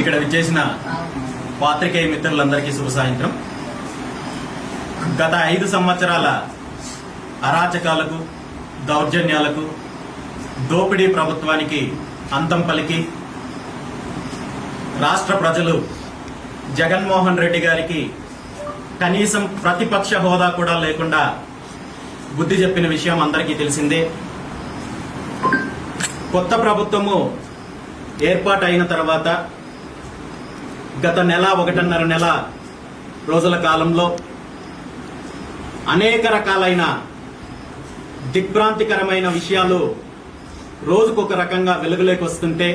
ఇక్కడ విచ్చేసిన పాత్రికేయ మిత్రులందరికీ శుభ సాయంత్రం. గత 5 సంవత్సరాల అరాచకాలకు, దౌర్జన్యాలకు, దోపిడీ ప్రభుత్వానికి అంతం పలికి రాష్ట్ర ప్రజలు జగన్మోహన్ రెడ్డి గారికి కనీసం ప్రతిపక్ష హోదా కూడా లేకుండా బుద్ధి చెప్పిన విషయం అందరికీ తెలిసిందే. కొత్త ప్రభుత్వము ఏర్పాటైన తర్వాత గత 1.5 నెల రోజుల కాలంలో అనేక రకాలైన దిగ్భ్రాంతికరమైన విషయాలు రోజుకొక రకంగా వెలుగులోకి వస్తుంటే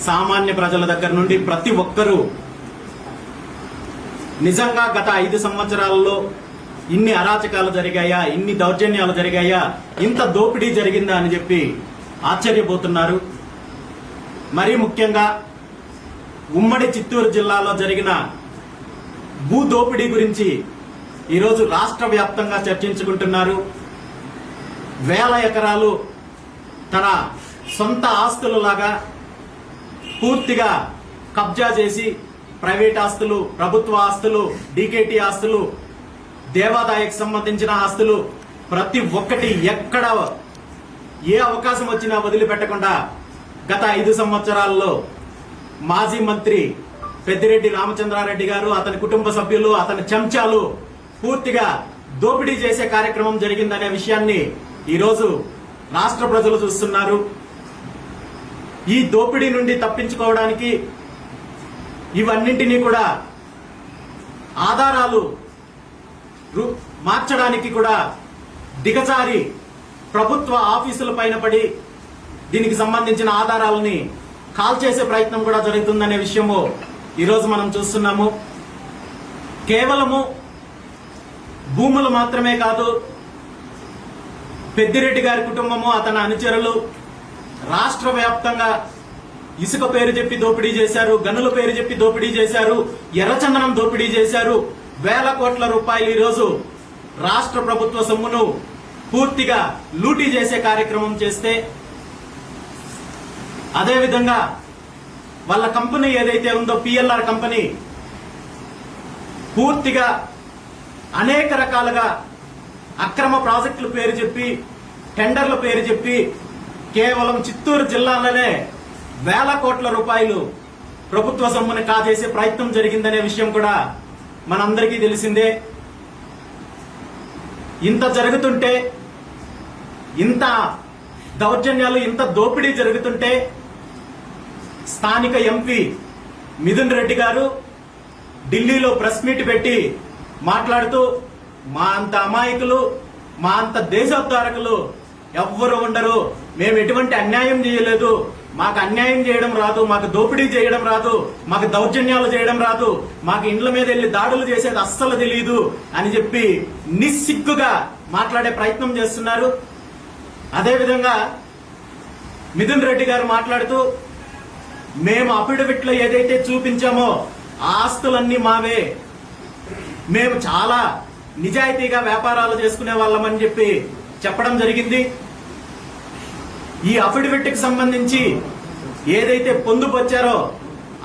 సామాన్య ప్రజల దగ్గర నుండి ప్రతి ఒక్కరూ నిజంగా గత 5 సంవత్సరాలలో ఇన్ని అరాచకాలు జరిగాయా, ఇన్ని దౌర్జన్యాలు జరిగాయా, ఇంత దోపిడీ జరిగిందా అని చెప్పి ఆశ్చర్యపోతున్నారు. మరీ ముఖ్యంగా ఉమ్మడి చిత్తూరు జిల్లాలో జరిగిన భూ దోపిడీ గురించి ఈరోజు రాష్ట్ర వ్యాప్తంగా చర్చించుకుంటున్నారు. వేల ఎకరాలు తన సొంత ఆస్తులలాగా పూర్తిగా కబ్జా చేసి ప్రైవేట్ ఆస్తులు, ప్రభుత్వ ఆస్తులు, డీకేటీ ఆస్తులు, దేవాదాయకు సంబంధించిన ఆస్తులు ప్రతి ఒక్కటి ఎక్కడ ఏ అవకాశం వచ్చినా వదిలిపెట్టకుండా గత 5 సంవత్సరాల్లో మాజీ మంత్రి పెద్దిరెడ్డి రామచంద్రారెడ్డి గారు, అతని కుటుంబ సభ్యులు, అతని చెంచాలు పూర్తిగా దోపిడీ చేసే కార్యక్రమం జరిగిందనే విషయాన్ని ఈరోజు రాష్ట్ర ప్రజలు చూస్తున్నారు. ఈ దోపిడీ నుండి తప్పించుకోవడానికి ఇవన్నింటినీ కూడా ఆధారాలు మార్చడానికి కూడా దిగజారి ప్రభుత్వ ఆఫీసుల పైన పడి దీనికి సంబంధించిన ఆధారాలని కాల్చేసే ప్రయత్నం కూడా జరుగుతుందనే విషయము ఈరోజు మనం చూస్తున్నాము. కేవలము భూములు మాత్రమే కాదు, పెద్దిరెడ్డి గారి కుటుంబము, అతని అనుచరులు రాష్ట్ర వ్యాప్తంగా ఇసుక పేరు చెప్పి దోపిడీ చేశారు, గనుల పేరు చెప్పి దోపిడీ చేశారు, ఎర్రచందనం దోపిడీ చేశారు. వేల కోట్ల రూపాయలు ఈరోజు రాష్ట్ర ప్రభుత్వ సొమ్మును పూర్తిగా లూటీ చేసే కార్యక్రమం చేస్తే, అదేవిధంగా వాళ్ళ కంపెనీ ఏదైతే ఉందో పిఎల్ఆర్ కంపెనీ పూర్తిగా అనేక రకాలుగా అక్రమ ప్రాజెక్టుల పేరు చెప్పి, టెండర్ల పేరు చెప్పి కేవలం చిత్తూరు జిల్లాలోనే వేల కోట్ల రూపాయలు ప్రభుత్వ సొమ్ముని కాజేసే ప్రయత్నం జరిగిందనే విషయం కూడా మనందరికీ తెలిసిందే. ఇంత జరుగుతుంటే, ఇంత దౌర్జన్యాలు, ఇంత దోపిడీ జరుగుతుంటే స్థానిక ఎంపీ మిథున్ రెడ్డి గారు ఢిల్లీలో ప్రెస్ మీట్ పెట్టి మాట్లాడుతూ మా అంత అమాయకులు, మా అంత దేశోద్ధారకులు ఎవ్వరు ఉండరు, మేము ఎటువంటి అన్యాయం చేయలేదు, మాకు అన్యాయం చేయడం రాదు, మాకు దోపిడీ చేయడం రాదు, మాకు దౌర్జన్యాలు చేయడం రాదు, మాకు ఇండ్ల మీద వెళ్లి దాడులు చేసేది అస్సలు తెలియదు అని చెప్పి నిస్సిగ్గుగా మాట్లాడే ప్రయత్నం చేస్తున్నారు. అదేవిధంగా మిథున్ రెడ్డి గారు మాట్లాడుతూ మేము అఫిడవిట్ లో ఏదైతే చూపించామో ఆ ఆస్తులన్నీ మావే, మేము చాలా నిజాయితీగా వ్యాపారాలు చేసుకునే వాళ్ళమని చెప్పి చెప్పడం జరిగింది. ఈ అఫిడవిట్ కి సంబంధించి ఏదైతే పొందుపరిచారో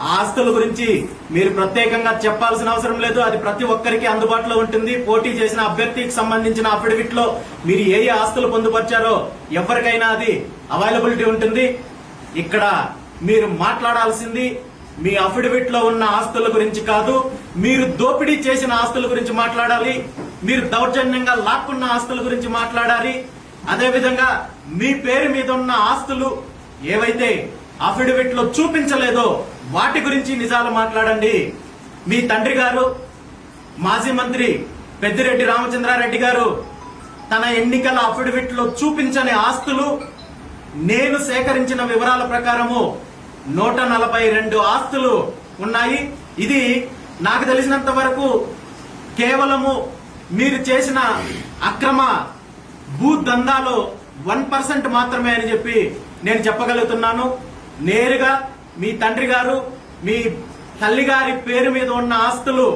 ఆ ఆస్తుల గురించి మీరు ప్రత్యేకంగా చెప్పాల్సిన అవసరం లేదు, అది ప్రతి ఒక్కరికి అందుబాటులో ఉంటుంది. పోటీ చేసిన అభ్యర్థికి సంబంధించిన అఫిడవిట్ లో మీరు ఏ ఆస్తులు పొందుపరిచారో ఎవరికైనా అది అవైలబిలిటీ ఉంటుంది. ఇక్కడ మీరు మాట్లాడాల్సింది మీ అఫిడవిట్ లో ఉన్న ఆస్తుల గురించి కాదు, మీరు దోపిడీ చేసిన ఆస్తుల గురించి మాట్లాడాలి, మీరు దౌర్జన్యంగా లాక్కున్న ఆస్తుల గురించి మాట్లాడాలి. అదేవిధంగా మీ పేరు మీద ఉన్న ఆస్తులు ఏవైతే అఫిడవిట్ లో చూపించలేదో వాటి గురించి నిజాలు మాట్లాడండి. మీ తండ్రి గారు మాజీ మంత్రి పెద్దిరెడ్డి రామచంద్రారెడ్డి గారు తన ఎన్నికల అఫిడవిట్ లో చూపించని ఆస్తులు నేను సేకరించిన వివరాల ప్రకారము 142 ఆస్తులు ఉన్నాయి. ఇది నాకు తెలిసినంత వరకు కేవలము మీరు చేసిన అక్రమ భూ దందాలో 1% మాత్రమే అని చెప్పి నేను చెప్పగలుగుతున్నాను. నేరుగా మీ తండ్రి గారు, మీ తల్లి గారి పేరు మీద ఉన్న ఆస్తులు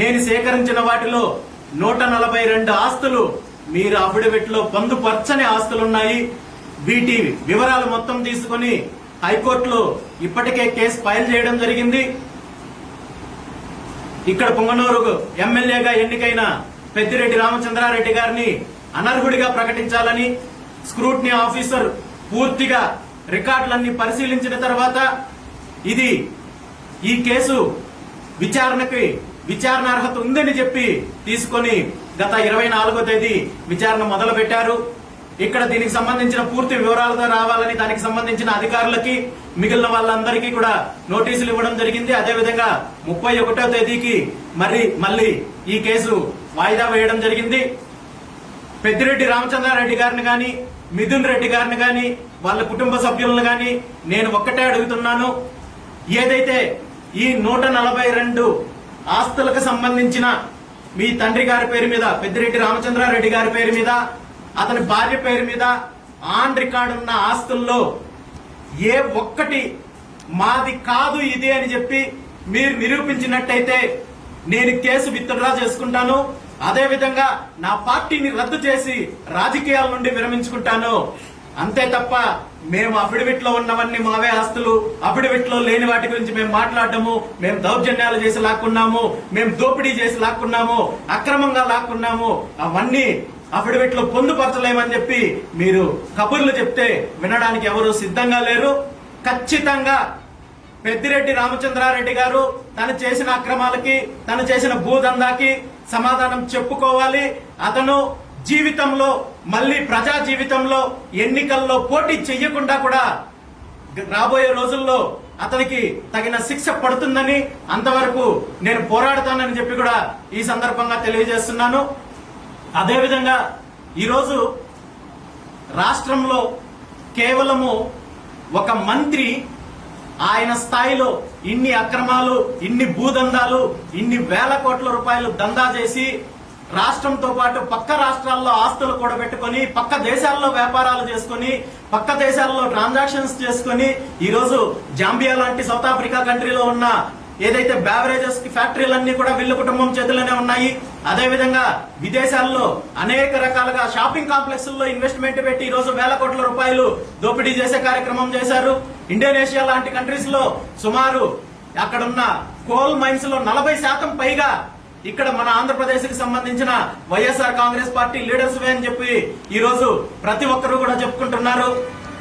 నేను సేకరించిన వాటిలో 142 ఆస్తులు మీరు అఫిడవిట్ లో పొందుపరచని ఆస్తులున్నాయి. వీటి వివరాలు మొత్తం తీసుకుని హైకోర్టులో ఇప్పటికే కేసు ఫైల్ చేయడం జరిగింది. ఇక్కడ పొంగనూరు ఎమ్మెల్యేగా ఎన్నికైన పెద్దిరెడ్డి రామచంద్రారెడ్డి గారిని అనర్హుడిగా ప్రకటించాలని స్క్రూటినీ ఆఫీసర్ పూర్తిగా రికార్డులన్నీ పరిశీలించిన తర్వాత ఈ కేసు విచారణ అర్హత ఉందని చెప్పి తీసుకొని గత 24వ తేదీ విచారణ మొదలు పెట్టారు. ఇక్కడ దీనికి సంబంధించిన పూర్తి వివరాలతో రావాలని దానికి సంబంధించిన అధికారులకి మిగిలిన వాళ్ళందరికీ కూడా నోటీసులు ఇవ్వడం జరిగింది. అదేవిధంగా 31వ తేదీకి మళ్ళీ ఈ కేసు వాయిదా వేయడం జరిగింది. పెద్దిరెడ్డి రామచంద్రారెడ్డి గారిని గాని మిథున్ రెడ్డి గారిని గాని వాళ్ళ కుటుంబ సభ్యులను గాని నేను ఒక్కటే అడుగుతున్నాను, ఏదైతే ఈ 142 ఆస్తులకు సంబంధించిన మీ తండ్రి గారి పేరు మీద పెద్దిరెడ్డి రామచంద్రారెడ్డి గారి పేరు మీద అతని భార్య పేరు మీద ఆన్ రికార్డు ఉన్న ఆస్తుల్లో ఏ ఒక్కటి మాది కాదు ఇది అని చెప్పి మీరు నిరూపించినట్టయితే నేను కేసు విత్డ్రా చేసుకుంటాను. అదేవిధంగా నా పార్టీని రద్దు చేసి రాజకీయాల నుండి విరమించుకుంటాను. అంతే తప్ప మేము అఫిడవిట్ లో ఉన్నవన్నీ మావే ఆస్తులు, అఫిడవిట్ లో లేని వాటి గురించి మేము మాట్లాడటము, మేము దౌర్జన్యాలు చేసి లాక్కున్నాము, మేము దోపిడీ చేసి లాక్కున్నాము, అక్రమంగా లాక్కున్నాము, అవన్నీ అఫిడవిట్ లో పొందుపరచలేమని చెప్పి మీరు కబుర్లు చెప్తే వినడానికి ఎవరు సిద్ధంగా లేరు. ఖచ్చితంగా పెద్దిరెడ్డి రామచంద్రారెడ్డి గారు తను చేసిన అక్రమాలకి, తను చేసిన భూదందాకి సమాధానం చెప్పుకోవాలి. అతను జీవితంలో మళ్ళీ ప్రజా జీవితంలో ఎన్నికల్లో పోటీ చెయ్యకుండా కూడా రాబోయే రోజుల్లో అతనికి తగిన శిక్ష పడుతుందని, అంతవరకు నేను పోరాడతానని చెప్పి కూడా ఈ సందర్భంగా తెలియజేస్తున్నాను. అదేవిధంగా ఈరోజు రాష్ట్రంలో కేవలము ఒక మంత్రి ఆయన స్థాయిలో ఇన్ని అక్రమాలు, ఇన్ని భూదందాలు, ఇన్ని వేల కోట్ల రూపాయలు దందా చేసి రాష్ట్రంతో పాటు పక్క రాష్ట్రాల్లో ఆస్తులు కూడా పెట్టుకుని, పక్క దేశాల్లో వ్యాపారాలు చేసుకుని, పక్క దేశాల్లో ట్రాన్సాక్షన్స్ చేసుకుని ఈరోజు జాంబియా లాంటి సౌత్ ఆఫ్రికా కంట్రీలో ఉన్న ఏదైతే బ్యావరేజెస్ ఫ్యాక్టరీలన్నీ కూడా వీళ్ళ కుటుంబం చేతుల్లోనే ఉన్నాయి. అదేవిధంగా విదేశాల్లో అనేక రకాలుగా షాపింగ్ కాంప్లెక్స్ లో ఇన్వెస్ట్మెంట్ పెట్టి ఈ రోజు వేల కోట్ల రూపాయలు దోపిడీ చేసే కార్యక్రమం చేశారు. ఇండోనేషియా లాంటి కంట్రీస్ లో సుమారు అక్కడున్న కోల్ మైన్స్ లో 40% పైగా ఇక్కడ మన ఆంధ్రప్రదేశ్ కి సంబంధించిన వైఎస్ఆర్ కాంగ్రెస్ పార్టీ లీడర్స్ అని చెప్పి ఈ రోజు ప్రతి ఒక్కరూ కూడా చెప్పుకుంటున్నారు.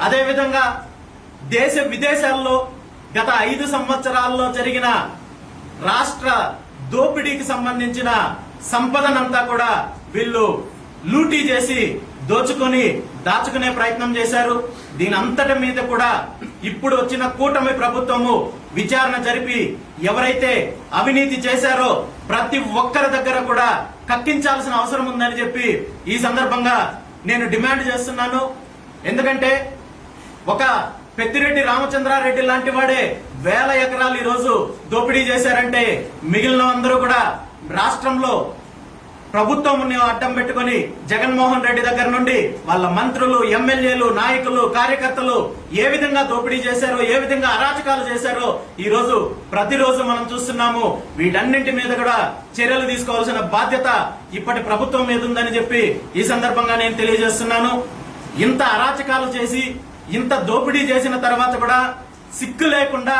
అదేవిధంగా దేశ విదేశాల్లో గత 5 సంవత్సరాల్లో జరిగిన రాష్ట్ర దోపిడీకి సంబంధించిన సంపదనంతా కూడా వీళ్ళు లూటీ చేసి దోచుకొని దాచుకునే ప్రయత్నం చేశారు. దీని అంతటి మీద కూడా ఇప్పుడు వచ్చిన కూటమి ప్రభుత్వము విచారణ జరిపి ఎవరైతే అవినీతి చేశారో ప్రతి ఒక్కరి దగ్గర కూడా కక్కించాల్సిన అవసరం ఉందని చెప్పి ఈ సందర్భంగా నేను డిమాండ్ చేస్తున్నాను. ఎందుకంటే ఒక పెద్దిరెడ్డి రామచంద్రారెడ్డి లాంటి వాడే వేల ఎకరాలు ఈ రోజు దోపిడీ చేశారంటే మిగిలిన అందరూ కూడా రాష్ట్రంలో ప్రభుత్వం అడ్డం పెట్టుకుని జగన్మోహన్ రెడ్డి దగ్గర నుండి వాళ్ళ మంత్రులు, ఎమ్మెల్యేలు, నాయకులు, కార్యకర్తలు ఏ విధంగా దోపిడీ చేశారో, ఏ విధంగా అరాచకాలు చేశారో ఈ రోజు ప్రతిరోజు మనం చూస్తున్నాము. వీటన్నింటి మీద కూడా చర్యలు తీసుకోవాల్సిన బాధ్యత ఇప్పటి ప్రభుత్వం మీద ఉందని చెప్పి ఈ సందర్భంగా నేను తెలియజేస్తున్నాను. ఇంత అరాచకాలు చేసి ఇంత దోపిడీ చేసిన తర్వాత కూడా సిగ్గు లేకుండా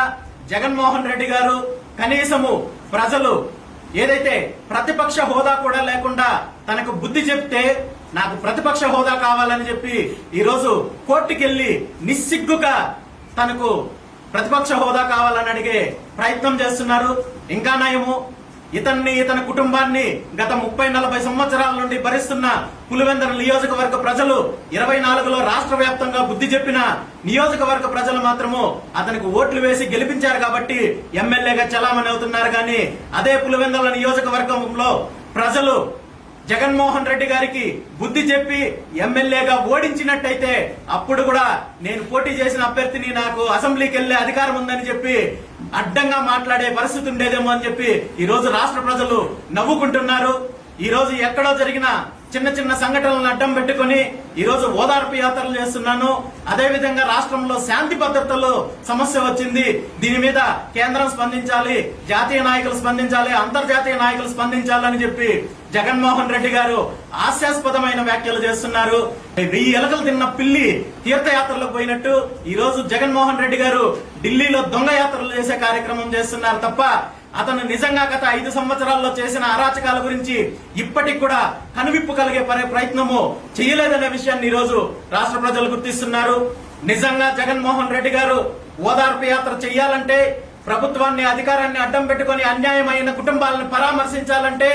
జగన్మోహన్ రెడ్డి గారు కనీసము ప్రజలు ఏదైతే ప్రతిపక్ష హోదా కూడా లేకుండా తనకు బుద్ధి చెప్తే నాకు ప్రతిపక్ష హోదా కావాలని చెప్పి ఈ రోజు కోర్టుకెళ్లి నిస్సిగ్గుగా తనకు ప్రతిపక్ష హోదా కావాలని అడిగే ప్రయత్నం చేస్తున్నారు. ఇంకా నయము ఇతని కుటుంబాన్ని గత 30-40 సంవత్సరాల నుండి భరిస్తున్న పులివెందుల నియోజకవర్గ ప్రజలు 24లో రాష్ట్ర వ్యాప్తంగా బుద్ధి చెప్పిన నియోజకవర్గ ప్రజలు మాత్రము అతనికి ఓట్లు వేసి గెలిపించారు కాబట్టి ఎమ్మెల్యేగా చలామణి అవుతున్నారు. కానీ అదే పులివెందుల నియోజకవర్గంలో ప్రజలు జగన్మోహన్ రెడ్డి గారికి బుద్ధి చెప్పి ఎమ్మెల్యేగా ఓడించినట్టయితే అప్పుడు కూడా నేను పోటీ చేసిన అభ్యర్థిని, నాకు అసెంబ్లీకి వెళ్లే అధికారం ఉందని చెప్పి అడ్డంగా మాట్లాడే పరిస్థితి ఉండేదేమో అని చెప్పి ఈ రోజు రాష్ట్ర ప్రజలు నవ్వుకుంటున్నారు. ఈ రోజు ఎక్కడో జరిగిన చిన్న చిన్న సంఘటనలను అడ్డం పెట్టుకుని ఈ రోజు ఓదార్పు యాత్రలు చేస్తున్నాను. అదే విధంగా రాష్ట్రంలో శాంతి భద్రతలో సమస్య వచ్చింది, దీని మీద కేంద్రం స్పందించాలి, జాతీయ నాయకులు స్పందించాలి, అంతర్జాతీయ నాయకులు స్పందించాలని చెప్పి జగన్మోహన్ రెడ్డి గారు హాస్యాస్పదమైన వ్యాఖ్యలు చేస్తున్నారు. 1000 ఎలకలు తిన్న పిల్లి తీర్థయాత్రలకు పోయినట్టు ఈ రోజు జగన్మోహన్ రెడ్డి గారు ఢిల్లీలో దొంగ యాత్రలు చేసే కార్యక్రమం చేస్తున్నారు తప్ప అతను నిజంగా గత 5 సంవత్సరాల్లో చేసిన అరాచకాల గురించి ఇప్పటికి కూడా కనువిప్పు కలిగే ప్రయత్నము చేయలేదనే విషయాన్ని ఈ రోజు రాష్ట్ర ప్రజలు గుర్తిస్తున్నారు. నిజంగా జగన్మోహన్ రెడ్డి గారు ఓదార్పు యాత్ర చేయాలంటే, ప్రభుత్వాన్ని అధికారాన్ని అడ్డం పెట్టుకుని అన్యాయమైన కుటుంబాలను పరామర్శించాలంటే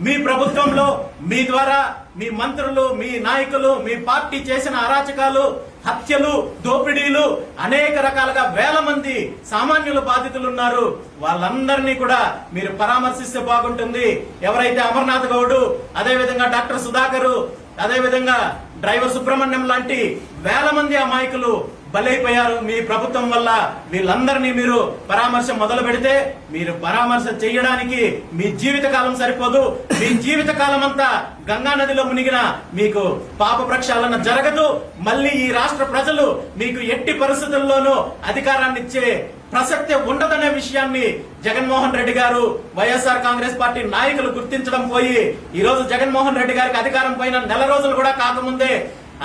మీ ప్రభుత్వంలో మీ ద్వారా మీ మంత్రులు, మీ నాయకులు, మీ పార్టీ చేసిన అరాచకాలు, హత్యలు, దోపిడీలు అనేక రకాలుగా వేల మంది సామాన్యుల బాధితులు ఉన్నారు. వాళ్ళందరినీ కూడా మీరు పరామర్శిస్తే బాగుంటుంది. ఎవరైతే అమర్నాథ్ గౌడ్, అదేవిధంగా డాక్టర్ సుధాకర్, అదేవిధంగా డ్రైవర్ సుబ్రహ్మణ్యం లాంటి వేల మంది అమాయకులు బలైపోయారు మీ ప్రభుత్వం వల్ల. వీళ్ళందరినీ మీరు పరామర్శ మొదలు పెడితే మీరు పరామర్శ చేయడానికి మీ జీవిత కాలం సరిపోదు. మీ జీవిత కాలం అంతా గంగా నదిలో మునిగిన మీకు పాప ప్రక్షాళన జరగదు. మళ్ళీ ఈ రాష్ట్ర ప్రజలు మీకు ఎట్టి పరిస్థితుల్లోనూ అధికారాన్ని ఇచ్చే ప్రసక్తి ఉండదనే విషయాన్ని జగన్మోహన్ రెడ్డి గారు, వైఎస్ఆర్ కాంగ్రెస్ పార్టీ నాయకులు గుర్తించడం పోయి ఈ రోజు జగన్మోహన్ రెడ్డి గారికి అధికారం పైన నెల రోజులు కూడా కాకముందే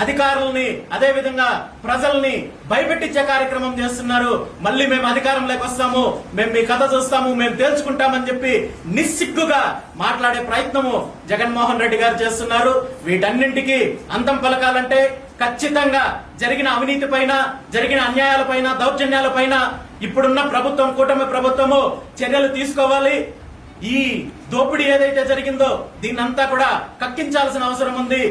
అధికారుల్ని, అదే విధంగా ప్రజల్ని భయపెట్టించే కార్యక్రమం చేస్తున్నారు. మళ్ళీ మేము అధికారంలోకి వస్తాము, మేము మీ కథ చూస్తాము, మేము తేల్చుకుంటామని చెప్పి నిస్సిగ్గుగా మాట్లాడే ప్రయత్నము జగన్మోహన్ రెడ్డి గారు చేస్తున్నారు. వీటన్నింటికి అంతం పలకాలంటే ఖచ్చితంగా జరిగిన అవినీతి పైన, జరిగిన అన్యాయాల పైన, దౌర్జన్యాల పైన ఇప్పుడున్న ప్రభుత్వం, కూటమి ప్రభుత్వము చర్యలు తీసుకోవాలి. ఈ దోపిడీ ఏదైతే జరిగిందో దీన్నంతా కూడా కక్కించాల్సిన అవసరం ఉంది.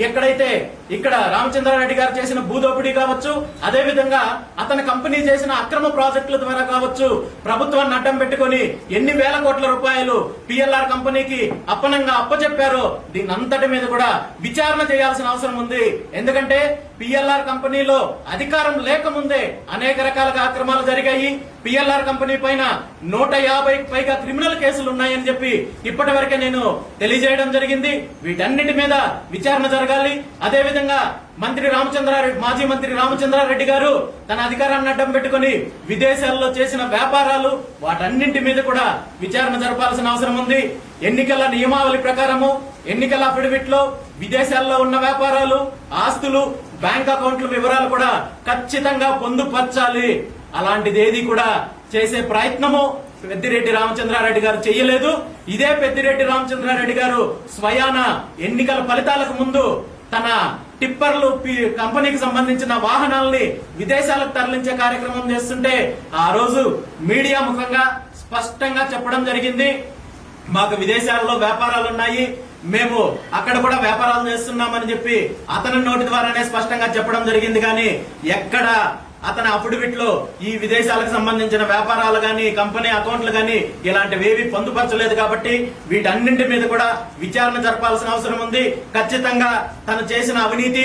ఎక్కడైతే ఇక్కడ రామచంద్రారెడ్డి గారు చేసిన భూదోపిడీ కావచ్చు, అదే విధంగా అతని కంపెనీ చేసిన అక్రమ ప్రాజెక్టుల ద్వారా కావచ్చు, ప్రభుత్వాన్ని అడ్డం పెట్టుకుని ఎన్ని వేల కోట్ల రూపాయలు పిఎల్ఆర్ కంపెనీకి అప్పనంగా అప్పచెప్పారో దీనంతటి మీద కూడా విచారణ చేయాల్సిన అవసరం ఉంది. ఎందుకంటే పిఎల్ఆర్ కంపెనీలో అధికారం లేకముందే అనేక రకాలుగా అక్రమాలు జరిగాయి. పిఎల్ఆర్ కంపెనీ పైన 150కి పైగా క్రిమినల్ కేసులు ఉన్నాయని చెప్పి ఇప్పటి వరకే నేను తెలియజేయడం జరిగింది. వీటన్నిటి మీద విచారణ జరగాలి. అదే విధంగా మాజీ మంత్రి రామచంద్రారెడ్డి గారు తన అధికారాన్ని అడ్డం పెట్టుకుని విదేశాల్లో చేసిన వ్యాపారాలు, వాటన్నింటి మీద కూడా విచారణ జరపాల్సిన అవసరం ఉంది. ఎన్నికల నియమావళి ప్రకారము, ఎన్నికల అఫిడవిట్ లో విదేశాల్లో ఉన్న వ్యాపారాలు, ఆస్తులు, బ్యాంక్ అకౌంట్ల వివరాలు కూడా ఖచ్చితంగా పొందుపరచాలి. అలాంటిది ఏది కూడా చేసే ప్రయత్నము పెద్దిరెడ్డి రామచంద్రారెడ్డి గారు చేయలేదు. ఇదే పెద్దిరెడ్డి రామచంద్రారెడ్డి గారు స్వయాన ఎన్నికల ఫలితాలకు ముందు తన టిప్పర్లు కంపెనీకి సంబంధించిన వాహనాలని విదేశాలకు తరలించే కార్యక్రమం చేస్తుంటే ఆ రోజు మీడియా ముఖంగా స్పష్టంగా చెప్పడం జరిగింది, మాకు విదేశాల్లో వ్యాపారాలు ఉన్నాయి, మేము అక్కడ కూడా వ్యాపారాలు చేస్తున్నామని చెప్పి అతని నోటి ద్వారానే స్పష్టంగా చెప్పడం జరిగింది. కానీ ఎక్కడ అతని అఫిడవిట్ లో ఈ విదేశాలకు సంబంధించిన వ్యాపారాలు గాని, కంపెనీ అకౌంట్లు గాని ఇలాంటివేవి పొందుపరచలేదు. కాబట్టి వీటన్నింటి మీద కూడా విచారణ జరపాల్సిన అవసరం ఉంది. ఖచ్చితంగా తను చేసిన అవినీతి,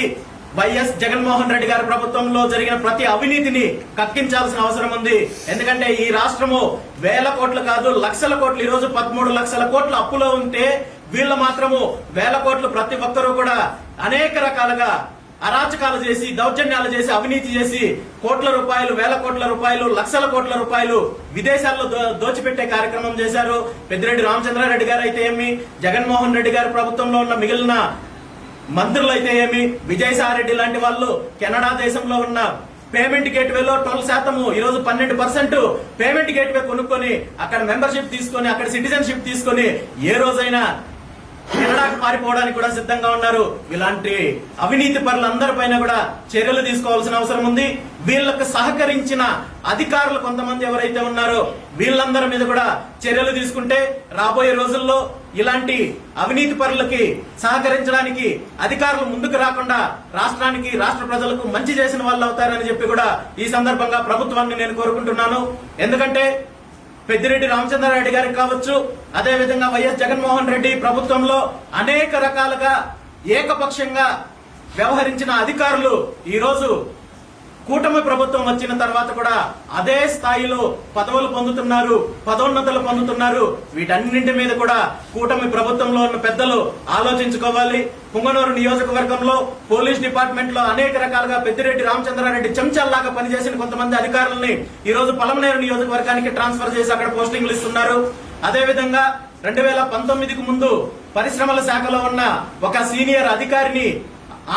వైఎస్ జగన్మోహన్ రెడ్డి గారి ప్రభుత్వంలో జరిగిన ప్రతి అవినీతిని కక్కించాల్సిన అవసరం ఉంది. ఎందుకంటే ఈ రాష్ట్రము వేల కోట్లు కాదు, లక్షల కోట్లు, ఈ రోజు 13 లక్షల కోట్ల అప్పులో ఉంటే వీళ్ళు మాత్రము వేల కోట్లు, ప్రతి ఒక్కరూ కూడా అనేక రకాలుగా అరాచకాలు చేసి, దౌర్జన్యాలు చేసి, అవినీతి చేసి కోట్ల రూపాయలు, వేల కోట్ల రూపాయలు, లక్షల కోట్ల రూపాయలు విదేశాల్లో దోచిపెట్టే కార్యక్రమం చేశారు. పెద్దిరెడ్డి రామచంద్రారెడ్డి గారు అయితే ఏమి, జగన్మోహన్ రెడ్డి గారి ప్రభుత్వంలో ఉన్న మిగిలిన మంత్రులు అయితే ఏమి, విజయసాయిరెడ్డి లాంటి వాళ్ళు కెనడా దేశంలో ఉన్న పేమెంట్ గేట్వేలో 12%, ఈ రోజు 12% పేమెంట్ గేట్వే కొనుక్కొని అక్కడ మెంబర్షిప్ తీసుకొని, అక్కడ సిటిజన్షిప్ తీసుకొని ఏ రోజైనా కెనడాకు పారిపోవడానికి కూడా సిద్ధంగా ఉన్నారు. ఇలాంటి అవినీతి పరులందరిపైన కూడా చర్యలు తీసుకోవాల్సిన అవసరం ఉంది. వీళ్ళకు సహకరించిన అధికారులు కొంతమంది ఎవరైతే ఉన్నారో వీళ్ళందరి మీద కూడా చర్యలు తీసుకుంటే రాబోయే రోజుల్లో ఇలాంటి అవినీతి పరులకి సహకరించడానికి అధికారులు ముందుకు రాకుండా రాష్ట్రానికి, రాష్ట్ర ప్రజలకు మంచి చేసిన వాళ్ళు అవుతారని చెప్పి కూడా ఈ సందర్భంగా ప్రభుత్వాన్ని నేను కోరుకుంటున్నాను. ఎందుకంటే పెద్దిరెడ్డి రామచంద్రారెడ్డి గారికి కావచ్చు, అదే విధంగా వైఎస్ జగన్మోహన్ రెడ్డి ప్రభుత్వంలో అనేక రకాలుగా ఏకపక్షంగా వ్యవహరించిన అధికారులు ఈ రోజు కూటమి ప్రభుత్వం వచ్చిన తర్వాత కూడా అదే స్థాయిలో పదవులు పొందుతున్నారు, పదోన్నతులు పొందుతున్నారు. వీటన్నింటి మీద కూడా కూటమి ప్రభుత్వంలో ఉన్న పెద్దలు ఆలోచించుకోవాలి. పుంగనూరు నియోజకవర్గంలో పోలీస్ డిపార్ట్మెంట్ లో అనేక రకాలుగా పెద్దిరెడ్డి రామచంద్రారెడ్డి చెంచాల్లాగా పనిచేసిన కొంతమంది అధికారులని ఈ రోజు పలమనేరు నియోజకవర్గానికి ట్రాన్స్ఫర్ చేసి అక్కడ పోస్టింగ్లు ఇస్తున్నారు. అదేవిధంగా 2019కు ముందు పరిశ్రమల శాఖలో ఉన్న ఒక సీనియర్ అధికారిని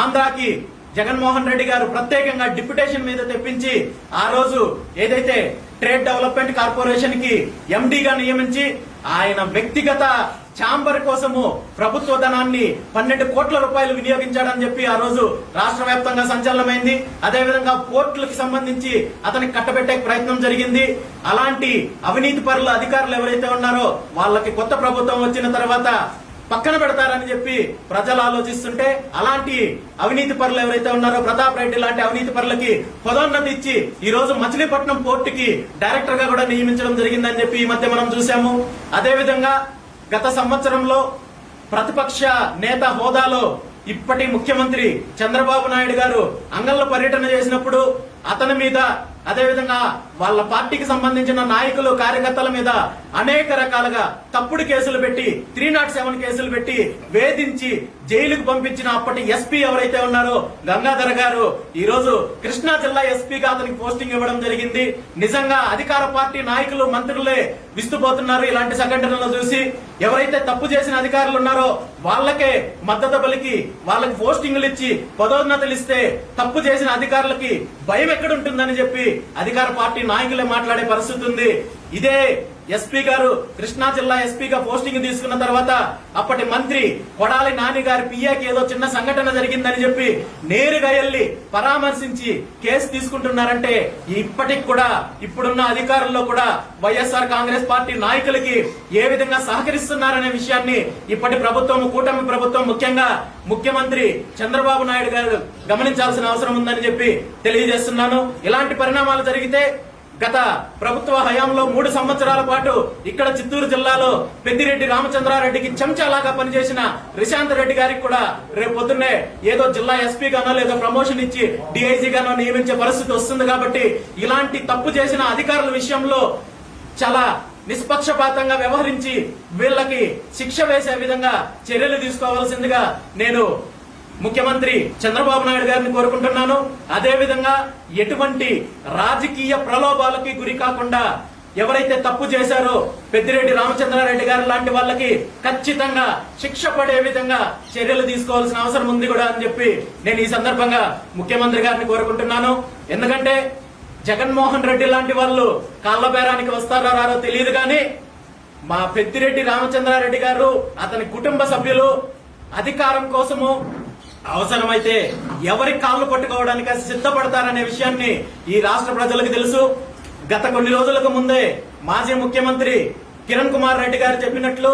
ఆంధ్రాకి జగన్మోహన్ రెడ్డి గారు ప్రత్యేకంగా డిప్యుటేషన్ మీద తెప్పించి ఆ రోజు ఏదైతే ట్రేడ్ డెవలప్మెంట్ కార్పొరేషన్ కి ఎండీగా నియమించి ఆయన వ్యక్తిగత ఛాంబర్ కోసము ప్రభుత్వ ధనాన్ని 12 కోట్ల రూపాయలు వినియోగించాడని చెప్పి ఆ రోజు రాష్ట్ర వ్యాప్తంగా సంచలనమైంది. అదేవిధంగా పోర్టులకు సంబంధించి అతనికి కట్టబెట్టే ప్రయత్నం జరిగింది. అలాంటి అవినీతి పరుల అధికారులు ఎవరైతే ఉన్నారో వాళ్ళకి కొత్త ప్రభుత్వం వచ్చిన తర్వాత పక్కన పెడతారని చెప్పి ప్రజలు ఆలోచిస్తుంటే, అలాంటి అవినీతి పరులు ఎవరైతే ఉన్నారో ప్రతాప్ రెడ్డి లాంటి అవినీతి పరులకి పదోన్నతి ఇచ్చి ఈ రోజు మచిలీపట్నం పోర్టుకి డైరెక్టర్ గా కూడా నియమించడం జరిగిందని చెప్పి ఈ మధ్య మనం చూసాము. అదేవిధంగా గత సంవత్సరంలో ప్రతిపక్ష నేత హోదాలో ఇప్పటి ముఖ్యమంత్రి చంద్రబాబు నాయుడు గారు అంగళ్ళ పర్యటన చేసినప్పుడు అతని మీద, అదేవిధంగా వాళ్ళ పార్టీకి సంబంధించిన నాయకులు కార్యకర్తల మీద అనేక రకాలుగా తప్పుడు కేసులు పెట్టి 307 కేసులు పెట్టి వేధించి జైలుకు పంపించిన అప్పటి ఎస్పీ ఎవరైతే ఉన్నారో గంగాధర్ గారు ఈ రోజు కృష్ణా జిల్లా ఎస్పీగా అతనికి పోస్టింగ్ ఇవ్వడం జరిగింది. నిజంగా అధికార పార్టీ నాయకులు మంత్రులే విస్తుపోతున్నారు ఇలాంటి సంఘటనలు చూసి. ఎవరైతే తప్పు చేసిన అధికారులు ఉన్నారో వాళ్ళకే మద్దతు పలికి వాళ్ళకి పోస్టింగ్లు ఇచ్చి పదోన్నతులు ఇస్తే తప్పు చేసిన అధికారులకి భయం ఎక్కడుంటుందని చెప్పి అధికార పార్టీ నాయకులే మాట్లాడే పరిస్థితి ఉంది. ఇదే ఎస్పీ గారు కృష్ణా జిల్లా ఎస్పీగా పోస్టింగ్ తీసుకున్న తర్వాత అప్పటి మంత్రి కొడాలి నాని గారి పిఏకి ఏదో చిన్న సంఘటన జరిగిందని చెప్పి నేరుగా వెళ్లి పరామర్శించి కేసు తీసుకుంటున్నారంటే ఇప్పటికి కూడా ఇప్పుడున్న అధికారుల్లో కూడా వైఎస్ఆర్ కాంగ్రెస్ పార్టీ నాయకులకి ఏ విధంగా సహకరిస్తున్నారనే విషయాన్ని ఇప్పటి ప్రభుత్వం, కూటమి ప్రభుత్వం, ముఖ్యంగా ముఖ్యమంత్రి చంద్రబాబు నాయుడు గారు గమనించాల్సిన అవసరం ఉందని చెప్పి తెలియజేస్తున్నాను. ఇలాంటి పరిణామాలు జరిగితే గత ప్రభుత్వ హయాంలో 3 సంవత్సరాల పాటు ఇక్కడ చిత్తూరు జిల్లాలో పెద్దిరెడ్డి రామచంద్రారెడ్డికి చెంచాలాగా పనిచేసిన రిశాంత్ రెడ్డి గారికి కూడా రేపు పొద్దున్నే ఏదో జిల్లా ఎస్పీ గానో లేదా ప్రమోషన్ ఇచ్చి డిఐజీ గానో నియమించే పరిస్థితి వస్తుంది. కాబట్టి ఇలాంటి తప్పు చేసిన అధికారుల విషయంలో చాలా నిష్పక్షపాతంగా వ్యవహరించి వీళ్ళకి శిక్ష వేసే విధంగా చర్యలు తీసుకోవాల్సిందిగా నేను ముఖ్యమంత్రి చంద్రబాబు నాయుడు గారిని కోరుకుంటున్నాను. అదేవిధంగా ఎటువంటి రాజకీయ ప్రలోభాలకి గురి కాకుండా ఎవరైతే తప్పు చేశారో పెద్దిరెడ్డి రామచంద్రారెడ్డి గారు లాంటి వాళ్ళకి ఖచ్చితంగా శిక్ష పడే విధంగా చర్యలు తీసుకోవాల్సిన అవసరం ఉంది కూడా అని చెప్పి నేను ఈ సందర్భంగా ముఖ్యమంత్రి గారిని కోరుకుంటున్నాను. ఎందుకంటే జగన్మోహన్ రెడ్డి లాంటి వాళ్ళు కాళ్ల బేరానికి వస్తారో రారో తెలియదు కానీ మా పెద్దిరెడ్డి రామచంద్రారెడ్డి గారు, అతని కుటుంబ సభ్యులు అధికారం కోసము అవసరమైతే ఎవరి కాళ్ళు పట్టుకోవడానికి సిద్ధపడతారనే విషయాన్ని ఈ రాష్ట్ర ప్రజలకు తెలుసు. గత కొన్ని రోజులకు ముందే మాజీ ముఖ్యమంత్రి కిరణ్ కుమార్ రెడ్డి గారు చెప్పినట్లు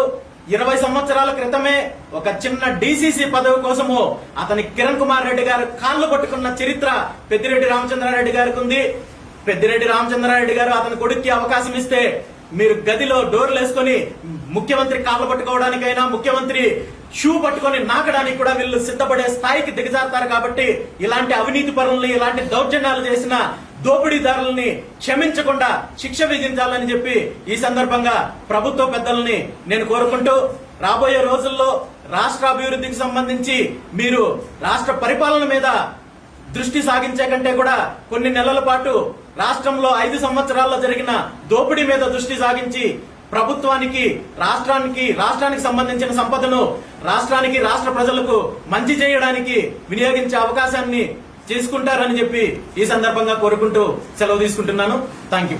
20 సంవత్సరాల క్రితమే ఒక చిన్న డీసీసీ పదవి కోసము అతని కిరణ్ కుమార్ రెడ్డి గారు కాళ్ళు పట్టుకున్న చరిత్ర పెద్దిరెడ్డి రామచంద్రారెడ్డి గారికి ఉంది. పెద్దిరెడ్డి రామచంద్రారెడ్డి గారు అతని కొడుక్కి అవకాశం ఇస్తే మీరు గదిలో డోర్లు వేసుకుని ముఖ్యమంత్రి కాళ్ళు పట్టుకోవడానికైనా, ముఖ్యమంత్రి షూ పట్టుకొని నాకడానికి కూడా వీళ్ళు సిద్ధపడే స్థాయికి దిగజారుతారు. కాబట్టి ఇలాంటి అవినీతి పరుల్ని, ఇలాంటి దౌర్జన్యాలు చేసిన దోపిడీదారుల్ని క్షమించకుండా శిక్ష విధించాలని చెప్పి ఈ సందర్భంగా ప్రభుత్వ పెద్దల్ని నేను కోరుకుంటూ, రాబోయే రోజుల్లో రాష్ట్ర అభివృద్ధికి సంబంధించి మీరు రాష్ట్ర పరిపాలన మీద దృష్టి సాగించే కంటే కూడా కొన్ని నెలల పాటు రాష్ట్రంలో 5 సంవత్సరాల్లో జరిగిన దోపిడీ మీద దృష్టి సాగించి ప్రభుత్వానికి, రాష్ట్రానికి సంబంధించిన సంపదను రాష్ట్ర ప్రజలకు మంచి చేయడానికి వినియోగించే అవకాశాన్ని చేసుకుంటారని చెప్పి ఈ సందర్భంగా కోరుకుంటూ సెలవు తీసుకుంటున్నాను. Thank you.